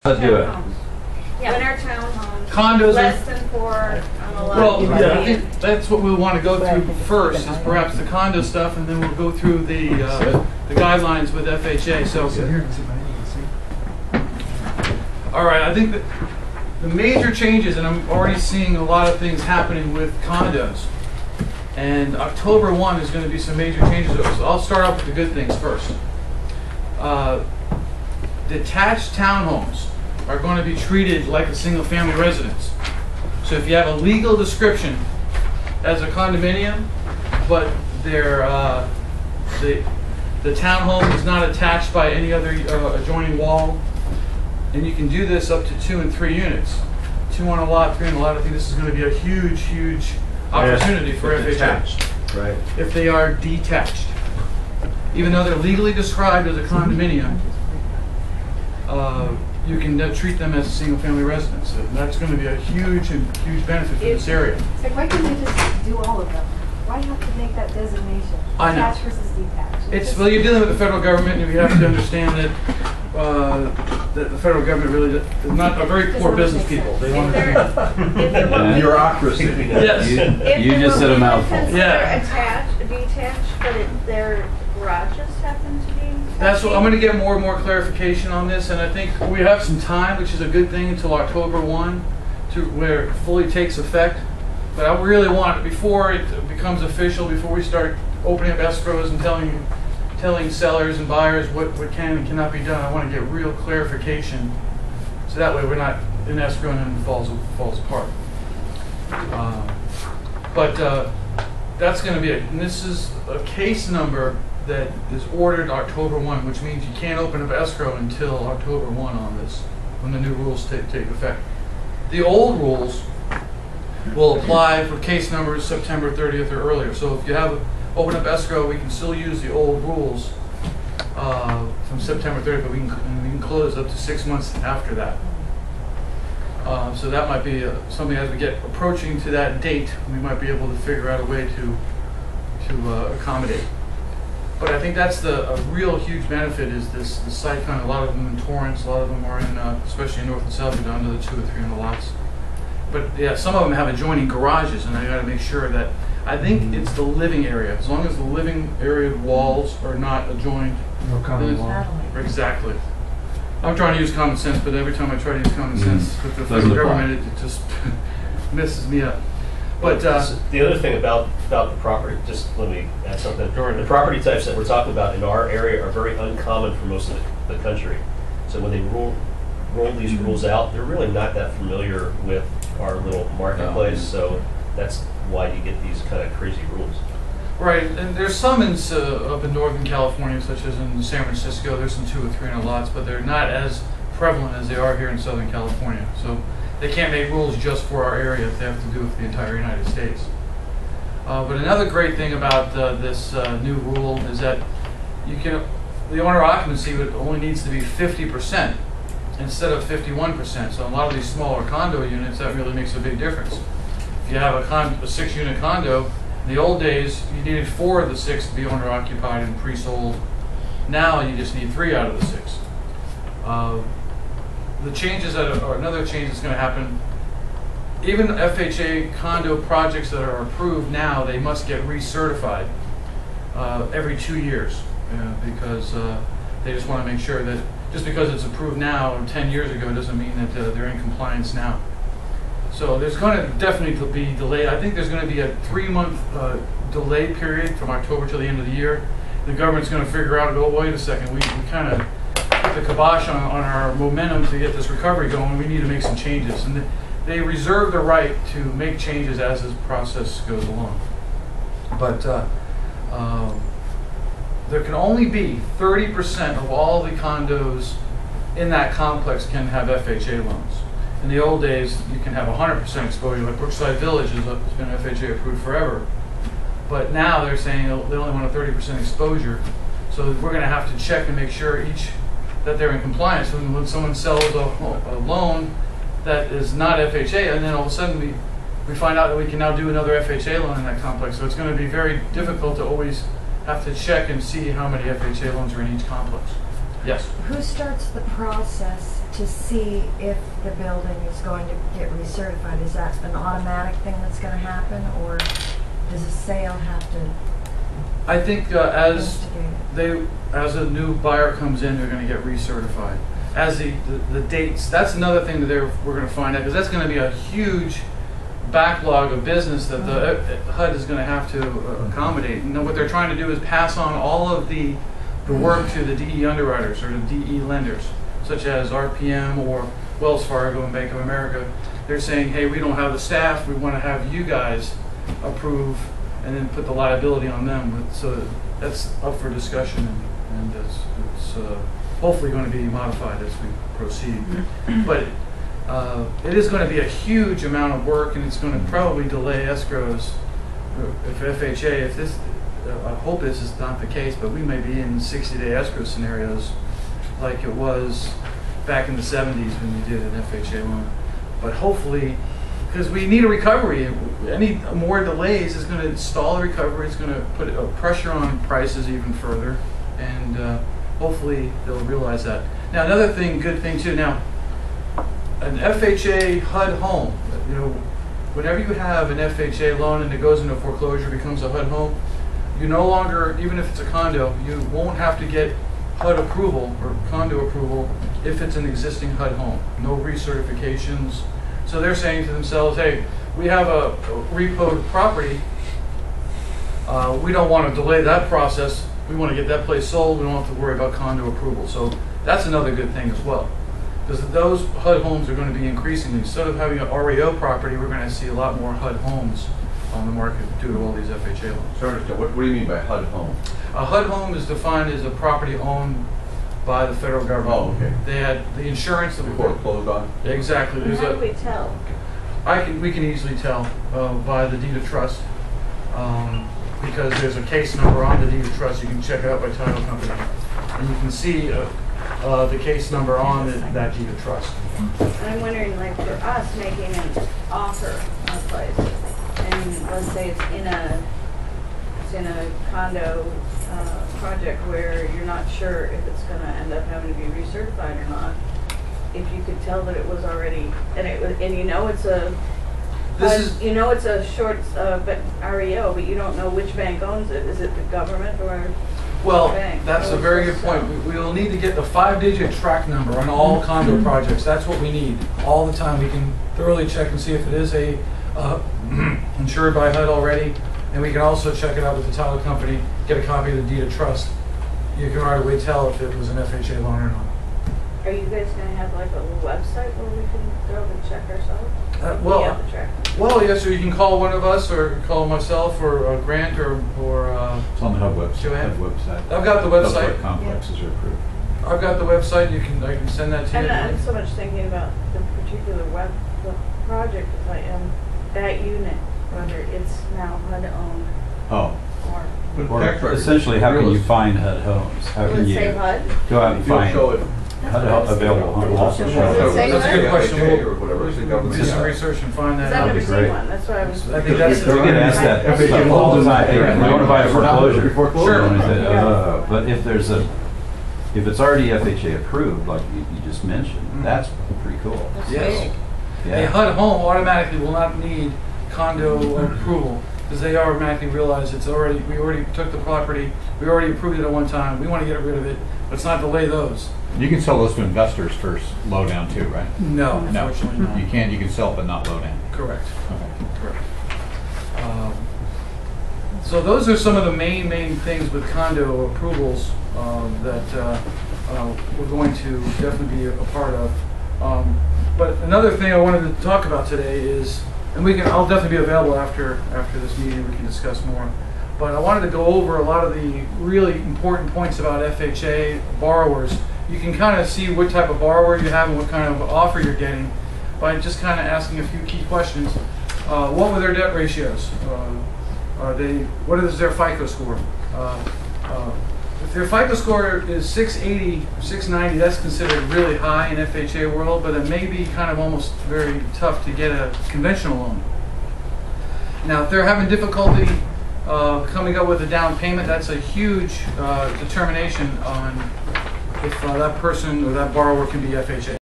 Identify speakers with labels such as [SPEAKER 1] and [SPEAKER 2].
[SPEAKER 1] Let's do it.
[SPEAKER 2] Yeah. Winter townhomes.
[SPEAKER 3] Condos
[SPEAKER 2] less than 4 on a lot.
[SPEAKER 3] Well, yeah, I think that's what we want to go through first, is perhaps the condo stuff, and then we'll go through the guidelines with FHA. So, all right, I think that the major changes, and I'm already seeing a lot of things happening with condos. And October 1 is going to be some major changes. So I'll start off with the good things first. Detached townhomes are going to be treated like a single-family residence. So if you have a legal description as a condominium, but the townhome is not attached by any other adjoining wall, and you can do this up to 2 and 3 units. 2 on a lot, 3 on a lot. I think this is going to be a huge, huge opportunity for FHA.
[SPEAKER 1] Detached, right?
[SPEAKER 3] If they are detached. Even though they're legally described as a condominium, you can treat them as a single-family residence. And that's going to be a huge benefit for this area.
[SPEAKER 4] So why couldn't we just do all of them? Why have to make that designation?
[SPEAKER 3] I know.
[SPEAKER 4] Detached versus detached.
[SPEAKER 3] Well, you're dealing with the federal government, and you have to understand that that the federal government really is not a very poor business people. They want to
[SPEAKER 1] bureaucracy.
[SPEAKER 3] Yes.
[SPEAKER 1] You just said a mouthful.
[SPEAKER 3] Yeah.
[SPEAKER 2] Detached, but their garages happen to be.
[SPEAKER 3] That's what I'm going to get more and more clarification on this, and I think we have some time, which is a good thing, until October 1 to where it fully takes effect. But I really want, before it becomes official, before we start opening up escrows and telling sellers and buyers what can and cannot be done, I want to get real clarification, so that way we're not in escrow and then it falls apart. But that's going to be it. And this is a case number that is ordered October 1, which means you can't open up escrow until October 1 on this, when the new rules take effect. The old rules will apply for case numbers September 30th or earlier. So if you have open up escrow, we can still use the old rules from September 30th, but we can close up to 6 months after that. So that might be something, as we get approaching to that date, we might be able to figure out a way to accommodate. But I think that's a real huge benefit, is the site plan. A lot of them in Torrance, a lot of them are in, especially in North and South, down to the 2 or 3 on the lots. But yeah, some of them have adjoining garages, and I got to make sure that, I think it's the living area. As long as the living area walls are not adjoined.
[SPEAKER 5] No common wall.
[SPEAKER 3] Exactly. I'm trying to use common sense, but every time I try to use common sense with the federal government, it just messes me up. But
[SPEAKER 6] the other thing about the property, just let me add something. The property types that we're talking about in our area are very uncommon for most of the country. So when they roll these rules out, they're really not that familiar with our little marketplace. So that's why you get these kind of crazy rules.
[SPEAKER 3] Right, and there's some up in Northern California, such as in San Francisco. There's some 2 or 3 lots, but they're not as prevalent as they are here in Southern California. So they can't make rules just for our area. They have to do it for the entire United States. But another great thing about this new rule is that the owner occupancy only needs to be 50% instead of 51%. So a lot of these smaller condo units, that really makes a big difference. If you have a 6-unit condo, in the old days, you needed 4 of the 6 to be owner occupied and pre-sold. Now you just need 3 out of the 6. The changes another change that's going to happen, even FHA condo projects that are approved now, they must get recertified every 2 years, because they just want to make sure that just because it's approved now and 10 years ago doesn't mean that they're in compliance now. So there's going to definitely be delay. I think there's going to be a 3-month delay period from October till the end of the year. The government's going to figure out, oh, wait a second, we kind of put the kibosh on our momentum to get this recovery going. We need to make some changes. And they reserve the right to make changes as this process goes along. But there can only be 30% of all the condos in that complex can have FHA loans. In the old days, you can have 100% exposure. Like Brookside Village has been FHA approved forever. But now they're saying they only want a 30% exposure. So we're going to have to check and make sure that they're in compliance. When someone sells a loan that is not FHA, and then all of a sudden we find out that we can now do another FHA loan in that complex. So it's going to be very difficult to always have to check and see how many FHA loans are in each complex. Yes?
[SPEAKER 4] Who starts the process to see if the building is going to get recertified? Is that an automatic thing that's going to happen, or does a sale have to
[SPEAKER 3] I think as
[SPEAKER 4] investigate it?
[SPEAKER 3] as a new buyer comes in, they're going to get recertified. As the dates, that's another thing that we're going to find out, because that's going to be a huge backlog of business that the HUD is going to have to accommodate. And what they're trying to do is pass on all of the work to the DE underwriters or the DE lenders, such as RPM or Wells Fargo and Bank of America. They're saying, hey, we don't have the staff, we want to have you guys approve and then put the liability on them. So that's up for discussion, and it's hopefully going to be modified as we proceed. But it is going to be a huge amount of work, and it's going to probably delay escrows. If FHA, I hope this is not the case, but we may be in 60-day escrow scenarios like it was back in the 70s when we did an FHA loan. But hopefully, because we need a recovery, any more delays is going to stall the recovery, it's going to put pressure on prices even further, and hopefully they'll realize that. Now another thing, good thing too, now an FHA HUD home, whenever you have an FHA loan and it goes into foreclosure, becomes a HUD home, you no longer, even if it's a condo, you won't have to get HUD approval or condo approval if it's an existing HUD home. No recertifications. So they're saying to themselves, hey, we have a repoed property. We don't want to delay that process. We want to get that place sold. We don't have to worry about condo approval. So that's another good thing as well. Because those HUD homes are going to be increasingly. Instead of having an REO property, we're going to see a lot more HUD homes on the market due to all these FHA loans.
[SPEAKER 1] So what do you mean by HUD home?
[SPEAKER 3] A HUD home is defined as a property owned by the federal government.
[SPEAKER 1] Oh, okay.
[SPEAKER 3] They had the insurance that we
[SPEAKER 1] Foreclosed on?
[SPEAKER 3] Exactly.
[SPEAKER 2] And how do we tell?
[SPEAKER 3] We can easily tell by the deed of trust, because there's a case number on the deed of trust. You can check it out by title company, and you can see the case number on that deed of trust.
[SPEAKER 2] And I'm wondering, like, for us making an offer on a place, and let's say it's in a condo project where you're not sure if it's going to end up having to be recertified or not. If you could tell that it was already, and it's a, it's a short REO, but you don't know which bank owns it. Is it the government or?
[SPEAKER 3] Well,
[SPEAKER 2] bank?
[SPEAKER 3] that's a very good point. We will need to get the 5-digit track number on all condo projects. That's what we need all the time. We can thoroughly check and see if it is insured by HUD already, and we can also check it out with the title company, get a copy of the deed of trust. You can right away tell if it was an FHA loan or not.
[SPEAKER 2] Are you guys going to have like a little website where we can go and check ourselves?
[SPEAKER 3] Well, yes, so you can call one of us, or call myself, or Grant, or
[SPEAKER 5] It's on the HUD website.
[SPEAKER 3] Joanne?
[SPEAKER 5] website.
[SPEAKER 3] I've got the
[SPEAKER 5] Those
[SPEAKER 3] website.
[SPEAKER 5] what complexes are approved.
[SPEAKER 3] I've got the website. I can send that to you.
[SPEAKER 2] I'm not so much thinking about the particular the project as I am that unit, whether it's now HUD owned
[SPEAKER 5] Oh.
[SPEAKER 2] or.
[SPEAKER 5] Or essentially, how can you find HUD homes? How
[SPEAKER 2] Will
[SPEAKER 5] can
[SPEAKER 2] it
[SPEAKER 5] you
[SPEAKER 2] say HUD?
[SPEAKER 5] go out and
[SPEAKER 1] You'll
[SPEAKER 5] find
[SPEAKER 1] show it.
[SPEAKER 5] HUD available home also show
[SPEAKER 2] Does it say
[SPEAKER 5] it?
[SPEAKER 3] That's a good question.
[SPEAKER 1] FHA or whatever, it's the
[SPEAKER 3] Do
[SPEAKER 1] government.
[SPEAKER 3] some research and find that
[SPEAKER 2] Because I've
[SPEAKER 3] out.
[SPEAKER 2] never
[SPEAKER 5] be
[SPEAKER 2] seen
[SPEAKER 5] great.
[SPEAKER 2] one, that's why I was.
[SPEAKER 3] I think that's
[SPEAKER 5] We get asked that
[SPEAKER 1] FHA
[SPEAKER 5] stuff all the time. Hey,
[SPEAKER 1] loans.
[SPEAKER 5] we want to buy a foreclosure.
[SPEAKER 1] Sure.
[SPEAKER 5] And I said, but if it's already FHA approved, like you just mentioned, that's pretty cool.
[SPEAKER 3] Yes. A
[SPEAKER 5] Yeah.
[SPEAKER 3] HUD home automatically will not need condo approval, because they automatically realize we already took the property, we already approved it at one time, we want to get rid of it. Let's not delay those.
[SPEAKER 7] You can sell those to investors first, low down too, right?
[SPEAKER 3] No,
[SPEAKER 7] No,
[SPEAKER 3] unfortunately not.
[SPEAKER 7] you can sell it, but not low down.
[SPEAKER 3] Correct.
[SPEAKER 7] Okay.
[SPEAKER 3] Correct. So those are some of the main things with condo approvals that we're going to definitely be a part of. But another thing I wanted to talk about today is, and I'll definitely be available after this meeting, we can discuss more. But I wanted to go over a lot of the really important points about FHA borrowers. You can kind of see what type of borrower you have and what kind of offer you're getting by just kind of asking a few key questions. What were their debt ratios? What is their FICO score? If their FICO score is 680 or 690, that's considered really high in FHA world, but it may be kind of almost very tough to get a conventional loan. Now, if they're having difficulty coming up with a down payment, that's a huge determination on if that person or that borrower can be FHA.